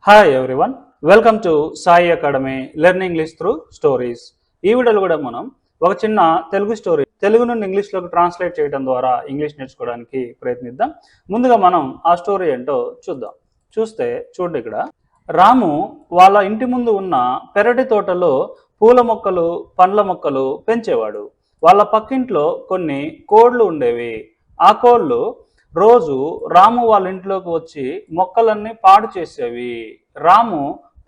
Hi everyone, welcome to Sai academy learn English through stories. ఈ వీడియోలో కూడా మనం ఒక చిన్న తెలుగు స్టోరీ తెలుగు నుండి ఇంగ్లీష్లోకి ట్రాన్స్లేట్ చేయడం ద్వారా ఇంగ్లీష్ నేర్చుకోవడానికి ప్రయత్నిద్దాం. ముందుగా మనం ఆ స్టోరీ ఏంటో చూద్దాం. చూడండి, ఇక్కడ రాము వాళ్ళ ఇంటి ముందు ఉన్న పెరటి తోటలో పూల మొక్కలు, పండ్ల మొక్కలు పెంచేవాడు. వాళ్ళ పక్కింట్లో కొన్ని కోళ్లు ఉండేవి. ఆ కోళ్లు రోజు రాము వాళ్ళ ఇంట్లోకి వచ్చి మొక్కలన్నీ పాడు చేసేవి. రాము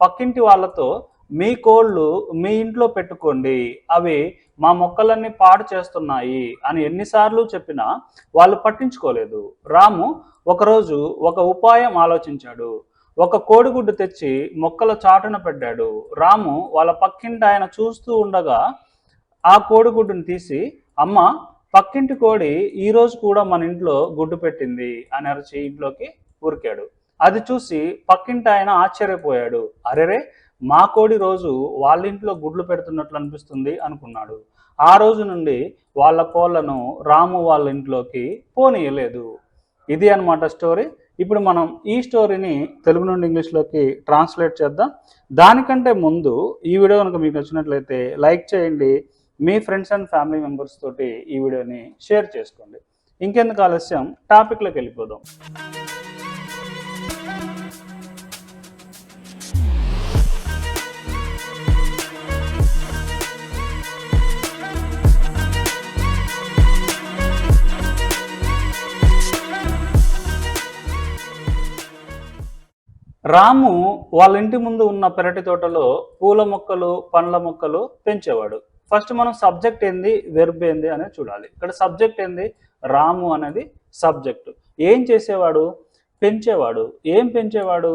పక్కింటి వాళ్ళతో, మీ కోళ్ళు మీ ఇంట్లో పెట్టుకోండి, అవి మా మొక్కలన్నీ పాడు చేస్తున్నాయి అని ఎన్నిసార్లు చెప్పినా వాళ్ళు పట్టించుకోలేదు. రాము ఒకరోజు ఒక ఉపాయం ఆలోచించాడు. ఒక కోడిగుడ్డు తెచ్చి మొక్కల చాటున పెట్టాడు. రాము వాళ్ళ పక్కింటి ఆయన చూస్తూ ఉండగా ఆ కోడిగుడ్డుని తీసి, అమ్మ, పక్కింటి కోడి ఈరోజు కూడా మన ఇంట్లో గుడ్డు పెట్టింది అని అరిచి ఇంట్లోకి ఉరికాడు. అది చూసి పక్కింటి ఆయన ఆశ్చర్యపోయాడు. అరెరే, మా కోడి రోజు వాళ్ళ ఇంట్లో గుడ్లు పెడుతున్నట్లు అనిపిస్తుంది అనుకున్నాడు. ఆ రోజు నుండి వాళ్ళ కోళ్లను రాము వాళ్ళ ఇంట్లోకి పోనీయలేదు. ఇది అన్నమాట స్టోరీ. ఇప్పుడు మనం ఈ స్టోరీని తెలుగు నుండి ఇంగ్లీష్లోకి ట్రాన్స్లేట్ చేద్దాం. దానికంటే ముందు ఈ వీడియో కనుక మీకు నచ్చినట్లయితే లైక్ చేయండి, మీ ఫ్రెండ్స్ అండ్ ఫ్యామిలీ మెంబర్స్ తోటి ఈ వీడియోని షేర్ చేసుకోండి. ఇంకెందుకు ఆలస్యం, టాపిక్లోకి వెళ్ళిపోదాం. రాము వాళ్ళ ఇంటి ముందు ఉన్న పెరటి తోటలో పూల మొక్కలు, పండ్ల మొక్కలు పెంచేవాడు. ఫస్ట్ మనం సబ్జెక్ట్ ఏంది, వెర్బ్ ఏంది అనేది చూడాలి. ఇక్కడ సబ్జెక్ట్ ఏంది, రాము అనేది సబ్జెక్టు. ఏం చేసేవాడు, పెంచేవాడు. ఏం పెంచేవాడు,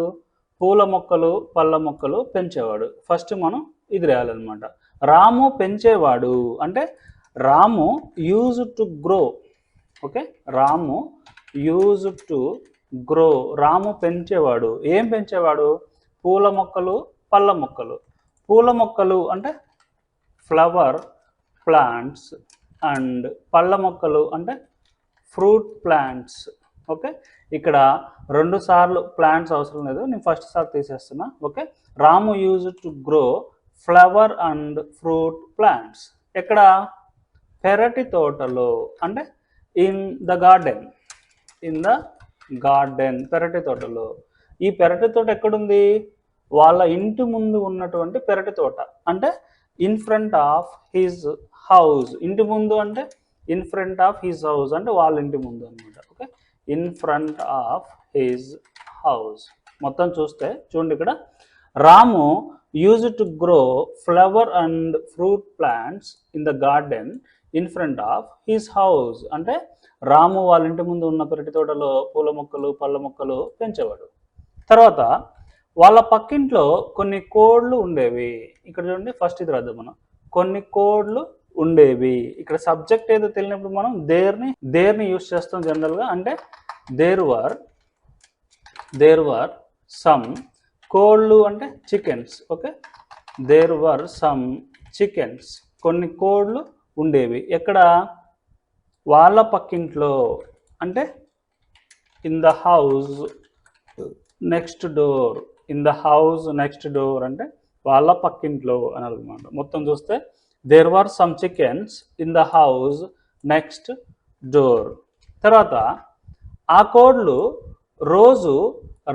పూల మొక్కలు, పళ్ళ మొక్కలు పెంచేవాడు. ఫస్ట్ మనం ఇది రాయాలన్నమాట. రాము పెంచేవాడు అంటే Ramu used to grow. Okay, Ramu used to grow. Ramu పెంచేవాడు. ఏం పెంచేవాడు, పూల మొక్కలు, పళ్ళ మొక్కలు. పూల మొక్కలు అంటే ఫ్లవర్ ప్లాంట్స్ అండ్ పళ్ళ మొక్కలు అంటే ఫ్రూట్ ప్లాంట్స్. ఓకే, ఇక్కడ 2 సార్లు ప్లాంట్స్ అవసరం లేదు, నేను ఫస్ట్ సార్ తీసేస్తున్నా. Okay, Ramu used to grow flower and fruit plants. ఎక్కడ, పెరటి తోటలో అంటే in the garden. In the garden, పెరటి తోటలో. ఈ పెరటి తోట ఎక్కడుంది, వాళ్ళ ఇంటి ముందు ఉన్నటువంటి పెరటి తోట అంటే in front of his house. ఇంటి ముందు అంటే in front of his house అంటే వాళ్ళ ఇంటి ముందు అనమాట. Okay, in front of his house. మొత్తం చూడండి, ఇక్కడ Ramu used to grow flower and fruit plants in the garden in front of his house అంటే రాము వాళ్ళ ఇంటి ముందు ఉన్న పెరటి తోటలో పూల మొక్కలు, పళ్ళ మొక్కలు పెంచేవాడు. తర్వాత వాళ్ళ పక్కింట్లో కొన్ని కోళ్ళు ఉండేవి. ఇక్కడ చూడండి, ఫస్ట్ ఇది రాద్దాం మనం. కొన్ని కోళ్ళు ఉండేవి. ఇక్కడ సబ్జెక్ట్ ఏదో తెలియనప్పుడు మనం దేర్ని యూజ్ చేస్తాం జనరల్గా. అంటే దేర్ వర్ సమ్ కోళ్ళు అంటే chickens. Okay, there were some chickens. కొన్ని కోళ్ళు ఉండేవి. ఎక్కడ, వాళ్ళ పక్కింట్లో అంటే in the house next door. In the house next door అంటే వాళ్ళ పక్కింట్లో అని అనమాట. మొత్తం చూస్తే there were some chickens in the house next door. తర్వాత ఆ కోళ్ళు రోజు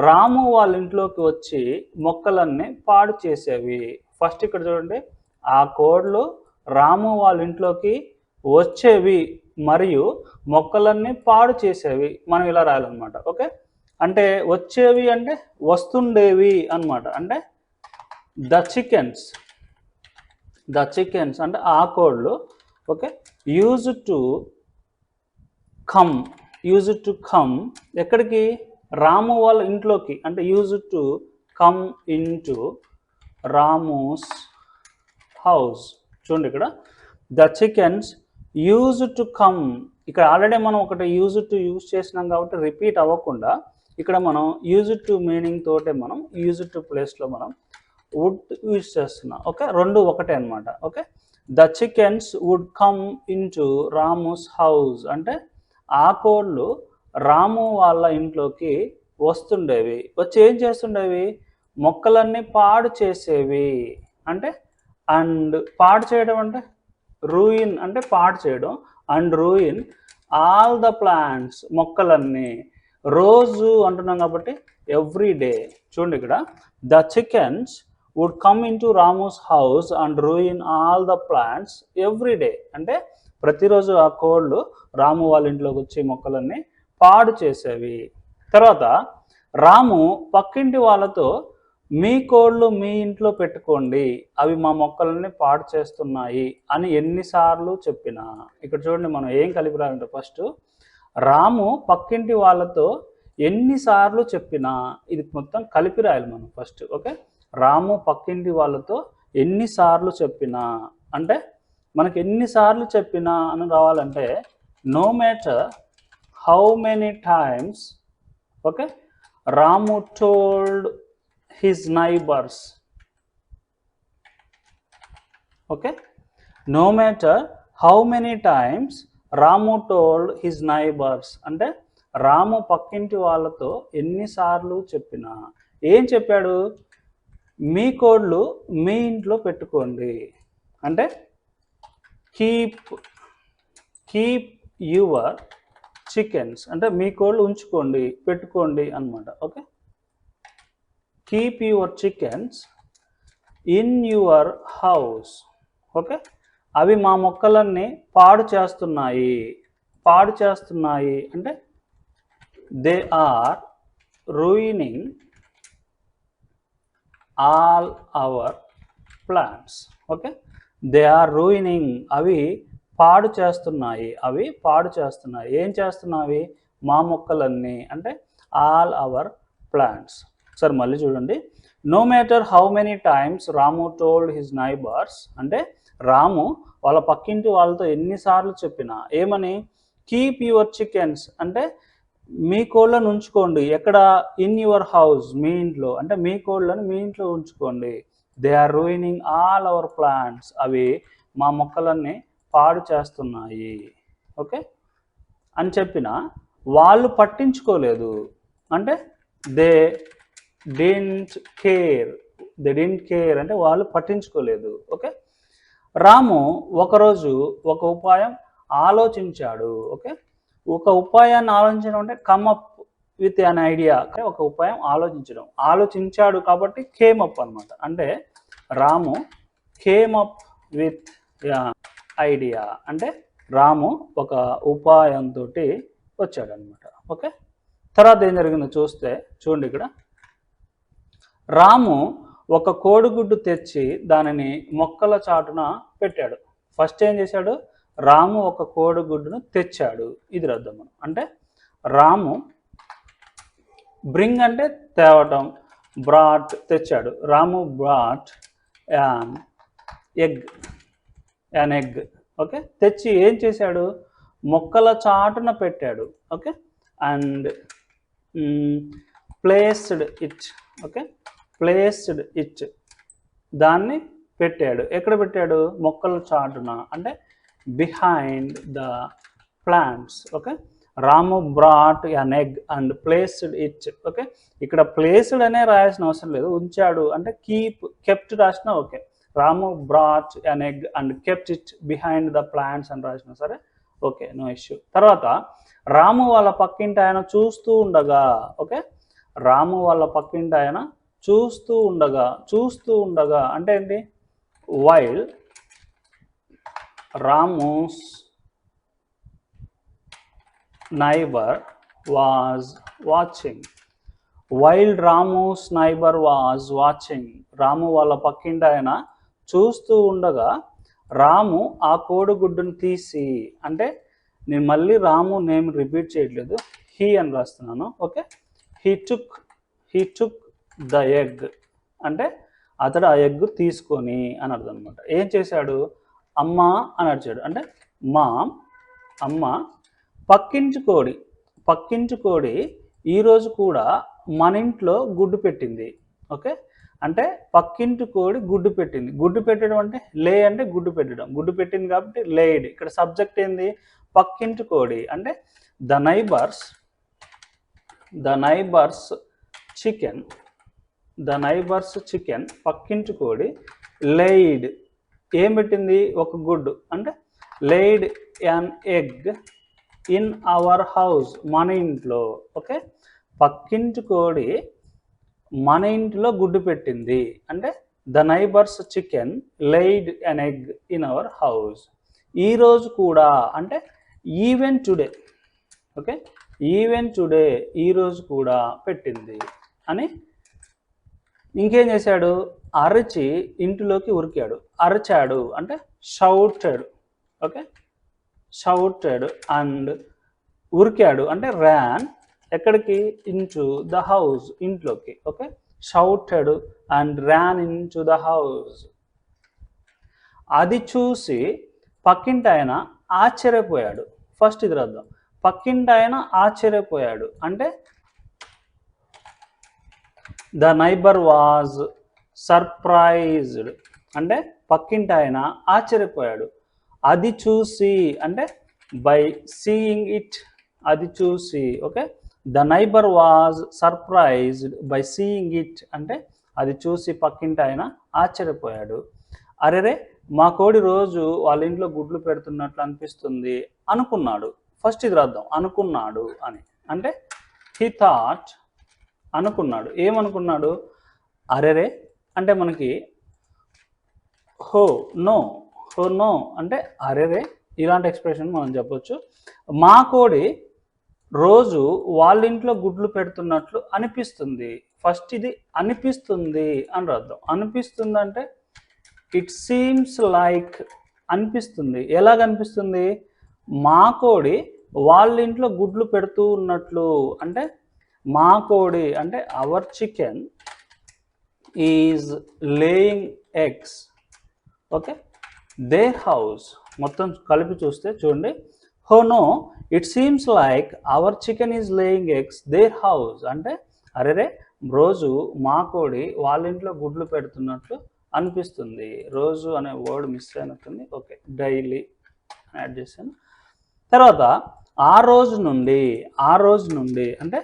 రాము వాళ్ళ ఇంట్లోకి వచ్చి మొక్కలన్నీ పాడు చేసేవి. ఫస్ట్ ఇక్కడ చూడండి, ఆ కోళ్ళు రాము వాళ్ళ ఇంట్లోకి వచ్చేవి మరియు మొక్కలన్నీ పాడు చేసేవి. మనం ఇలా రాయాలన్నమాట. ఓకే, అంటే వచ్చేవి అంటే వస్తుండేవి అన్నమాట. అంటే ద చికెన్స్ అంటే ఆ కోళ్ళు. ఓకే, యూజ్ టు కమ్ ఎక్కడికి, రాము వాళ్ళ ఇంట్లోకి. అంటే use to come into Ramu's house. చూడండి, ఇక్కడ the chickens use to come. ఇక్కడ ఆల్రెడీ మనం ఒకటి యూజ్ చేసినాం కాబట్టి రిపీట్ అవ్వకుండా ఇక్కడ మనం యూజ్ టు మీనింగ్ తోటే మనం యూజ్ టు ప్లేస్లో మనం వుడ్ యూజ్ చేస్తున్నాం. ఓకే, రెండు ఒకటే అనమాట. Okay, the chickens would come into Ramu's house అంటే ఆ కోళ్ళు రాము వాళ్ళ ఇంట్లోకి వస్తుండేవి. వచ్చి ఏం చేస్తుండేవి, మొక్కలన్నీ పాడు చేసేవి అంటే అండ్ పాడు చేయడం అంటే రూయిన్ అంటే పాడు చేయడం and ruin all the plants మొక్కలన్నీ రోజు అంటున్నాం కాబట్టి ఎవ్రీ డే చూడండి ఇక్కడ the chickens would come into Ramu's house and ruin all the plants every day అంటే ప్రతిరోజు ఆ కోళ్ళు రాము వాళ్ళ ఇంట్లోకి వచ్చి మొక్కలన్నీ పాడు చేసేవి. తర్వాత రాము పక్కింటి వాళ్ళతో మీ కోళ్ళు మీ ఇంట్లో పెట్టుకోండి అవి మా మొక్కలని పాడు చేస్తున్నాయి అని ఎన్నిసార్లు చెప్పినా. ఇక్కడ చూడండి మనం ఏం కలిపి రాయాలంటే ఫస్ట్ రాము పక్కింటి వాళ్ళతో ఎన్నిసార్లు చెప్పినా ఇది మొత్తం కలిపి రాయాలి మనం ఫస్ట్. ఓకే, రాము పక్కింటి వాళ్ళతో ఎన్నిసార్లు చెప్పినా అంటే మనకి ఎన్నిసార్లు చెప్పినా అని రావాలంటే no matter how many times okay Ramu told his neighbours. Okay, no matter how many times Ramu told his neighbours అంటే రాము పక్కింటి వాళ్ళతో ఎన్నిసార్లు చెప్పినా ఏం చెప్పాడు, మీ కోళ్ళు మీ ఇంట్లో పెట్టుకోండి అంటే కీప్ యువర్ చికెన్స్ అంటే మీ కోళ్ళు ఉంచుకోండి పెట్టుకోండి అన్నమాట. Okay, keep your chickens in your house. Okay, అవి మా మొక్కలన్నీ పాడు చేస్తున్నాయి అంటే they are ruining all our plants. Okay, they are ruining అవి పాడు చేస్తున్నాయి ఏం చేస్తున్నాయి మా మొక్కలన్నీ అంటే ఆల్ అవర్ ప్లాంట్స్. సరే మళ్ళీ చూడండి, no matter how many times Ramu told his neighbours అంటే రాము వాళ్ళ పక్కింటి వాళ్ళతో ఎన్నిసార్లు చెప్పినా ఏమని, కీప్ యువర్ చికెన్స్ అంటే మీ కోళ్ళను ఉంచుకోండి ఎక్కడ, ఇన్ యువర్ హౌస్ మీ ఇంట్లో అంటే మీ కోళ్ళను మీ ఇంట్లో ఉంచుకోండి. They are ruining all our plants అవి మా మొక్కలన్నీ పాడు చేస్తున్నాయి. ఓకే అని చెప్పిన వాళ్ళు పట్టించుకోలేదు అంటే దే డింట్ కేర్ అంటే వాళ్ళు పట్టించుకోలేదు. ఓకే, రాము ఒకరోజు ఒక ఉపాయం ఆలోచించాడు. ఓకే, ఒక ఉపాయాన్ని ఆలోచించడం అంటే కమ్అప్ విత్ అన్ ఐడియా, ఒక ఉపాయం ఆలోచించాడు కాబట్టి కేమ్ అప్ అనమాట. అంటే రాము కేమ్ అప్ విత్ ఐడియా అంటే రాము ఒక ఉపాయంతో వచ్చాడనమాట. ఓకే, తర్వాత ఏం జరిగిందో చూడండి ఇక్కడ రాము ఒక కోడిగుడ్డు తెచ్చి దానిని మొక్కల చాటున పెట్టాడు. ఫస్ట్ ఏం చేశాడు, రాము ఒక కోడిగుడ్డును తెచ్చాడు. ఇది రద్దాం మనం అంటే రాము బ్రింగ్ అంటే తేవటం, బ్రాట్ తెచ్చాడు. రాము బ్రాట్ యాన్ ఎగ్. ఓకే, తెచ్చి ఏం చేశాడు, మొక్కల చాటున పెట్టాడు. ఓకే, అండ్ ప్లేస్డ్ ఇట్ దాన్ని పెట్టాడు. ఎక్కడ పెట్టాడు, మొక్కల చాటున అంటే behind the plants. Okay, Ramu brought an egg and placed it. Okay, ఇక్కడ ప్లేస్డ్ అనే రాయాల్సిన అవసరం లేదు, ఉంచాడు అంటే కెప్ట్ రాసిన okay. Ramu brought an egg and kept it behind the plants అని రాసిన సరే ఓకే, నో ఇష్యూ. తర్వాత రాము వాళ్ళ పక్కింటి ఆయన చూస్తూ ఉండగా. ఓకే, రాము వాళ్ళ పక్కింటి ఆయన చూస్తూ ఉండగా అంటే ఏంటి, while Ramu's neighbour was watching. Ramu వాళ్ళ పక్కింటి ఆయన చూస్తూ ఉండగా రాము ఆ కోడిగుడ్డును తీసి అంటే నేను మళ్ళీ రాము నేమ్ రిపీట్ చేయట్లేదు, హీ అని రాస్తున్నాను. Okay, he took the egg అంటే అతడు ఆ ఎగ్ తీసుకొని అని అర్థం అనమాట. ఏం చేశాడు, అమ్మ అని అడిచాడు అంటే అమ్మ పక్కింటి కోడి ఈరోజు కూడా మన ఇంట్లో గుడ్డు పెట్టింది. ఓకే, అంటే పక్కింటి కోడి గుడ్డు పెట్టడం అంటే లే అంటే గుడ్డు పెట్టింది కాబట్టి లేడ్. ఇక్కడ సబ్జెక్ట్ ఏంది, పక్కింటి కోడి అంటే the neighbour's chicken the neighbour's chicken, పక్కింటి కోడి, లేయిడ్ ఏం పెట్టింది, ఒక గుడ్, అంటే laid an egg in our house, మన ఇంట్లో. ఓకే, పక్కింటి కోడి మన ఇంటిలో గుడ్డు పెట్టింది, అంటే the neighbour's chicken laid an egg in our house. ఈరోజు కూడా అంటే even today. Okay, even today ఈరోజు కూడా పెట్టింది అని. ఇంకేం చేశాడు, అరచి ఇంటిలోకి ఉరికాడు, అరచాడు అంటే షౌటెడ్. ఓకే, షౌటెడ్ అండ్ ఉరికాడు అంటే ర్యాన్, ఎక్కడికి, ఇంటూ ద హౌస్, ఇంట్లోకి. Okay, shouted and ran into the house. అది చూసి పక్కింటి ఆయన ఆశ్చర్యపోయాడు. ఫస్ట్ ఇది రాద్దాం, పక్కింటి ఆయన ఆశ్చర్యపోయాడు అంటే ద నైబర్ వాజ్ సర్ప్రైజ్డ్, అంటే పక్కింటి ఆయన ఆశ్చర్యపోయాడు. అది చూసి అంటే బై సీయింగ్ ఇట్, అది చూసి. Okay, the neighbour was surprised by seeing it, అంటే అది చూసి పక్కింటి ఆయన ఆశ్చర్యపోయాడు. అరెరే, మా కోడి రోజు వాళ్ళ ఇంట్లో గుడ్లు పెడుతున్నట్లు అనిపిస్తుంది అనుకున్నాడు. ఫస్ట్ ఇది రాద్దాం, అనుకున్నాడు అని, అంటే హీ థాట్, అనుకున్నాడు. ఏమనుకున్నాడు, అరెరే అంటే మనకి హో నో, హో నో అంటే అరెరే, ఇలాంటి ఎక్స్ప్రెషన్ మనం చెప్పొచ్చు. మా కోడి రోజు వాళ్ళ ఇంట్లో గుడ్లు పెడుతున్నట్లు అనిపిస్తుంది. ఫస్ట్ ఇది అనిపిస్తుంది అని రాద్దాం. అనిపిస్తుంది అంటే ఇట్ సీమ్స్ లైక్, అనిపిస్తుంది. ఎలాగ అనిపిస్తుంది, మా కోడి వాళ్ళ ఇంట్లో గుడ్లు పెడుతూ ఉన్నట్లు, అంటే మా కోడి అంటే our chicken is laying eggs. Okay, their house, మొత్తం కలిపి చూస్తే చూడండి, oh no it seems like our chicken is laying eggs their house, అంటే అరేరే రోజు మా కోడి వాళ్ళ ఇంట్లో గుడ్లు పెడుతున్నట్లు అనిపిస్తుంది. రోజు అనే వర్డ్ మిస్ అయినట్టుంది. ఓకే, డైలీ యాడ్ చేశాను. తర్వాత ఆ రోజు నుండి, ఆ రోజు నుండి అంటే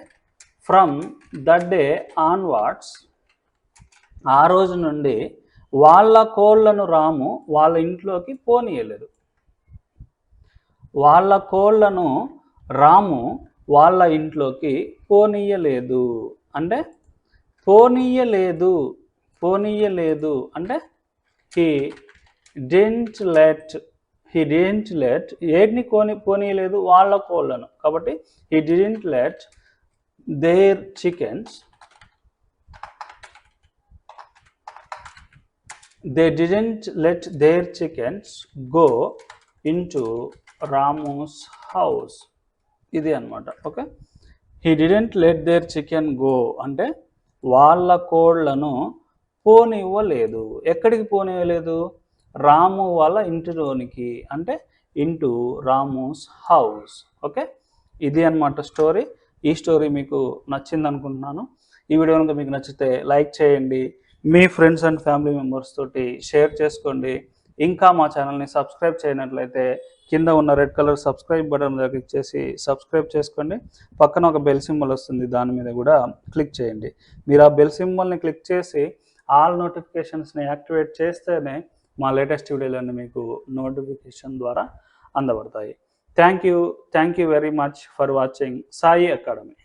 ఫ్రమ్ దట్ డే ఆన్వర్డ్స్, ఆ రోజు నుండి వాళ్ళ కోళ్లను రాము వాళ్ళ ఇంట్లోకి పోనీయలేదు. వాళ్ళ కోళ్లను రాము వాళ్ళ ఇంట్లోకి పోనీయలేదు, అంటే పోనీయలేదు, పోనీయలేదు అంటే he didn't let, he didn't let, ఏటిని పోనీయలేదు, వాళ్ళ కోళ్లను. కాబట్టి he didn't let their chickens, they didn't let their chickens go into Ramu's house. ఇది అన్నమాట. Okay, he didn't let their chicken go అంటే వాళ్ళ కోళ్లను పోనివ్వలేదు. ఎక్కడికి పోనివ్వలేదు, రాము వాళ్ళ ఇంటిలోనికి, అంటే ఇంటూ రాముస్ హౌస్. ఓకే, ఇది అన్నమాట స్టోరీ. ఈ స్టోరీ మీకు నచ్చింది అనుకుంటున్నాను. ఈ వీడియో కనుక మీకు నచ్చితే లైక్ చేయండి, మీ ఫ్రెండ్స్ అండ్ ఫ్యామిలీ మెంబర్స్ తోటి షేర్ చేసుకోండి. ఇంకా మా ఛానల్ని సబ్స్క్రైబ్ చేయనట్లయితే కింద ఉన్న రెడ్ కలర్ సబ్స్క్రైబ్ బటన్ మీద క్లిక్ చేసి సబ్స్క్రైబ్ చేసుకోండి. పక్కన ఒక బెల్ సింబల్ వస్తుంది, దాని మీద కూడా క్లిక్ చేయండి. మీరు ఆ బెల్ సింబల్ని క్లిక్ చేసి ఆల్ నోటిఫికేషన్స్ని యాక్టివేట్ చేస్తేనే మా లేటెస్ట్ వీడియోలన్నీ మీకు నోటిఫికేషన్ ద్వారా అందబడతాయి. Thank you very much for watching Sai Academy.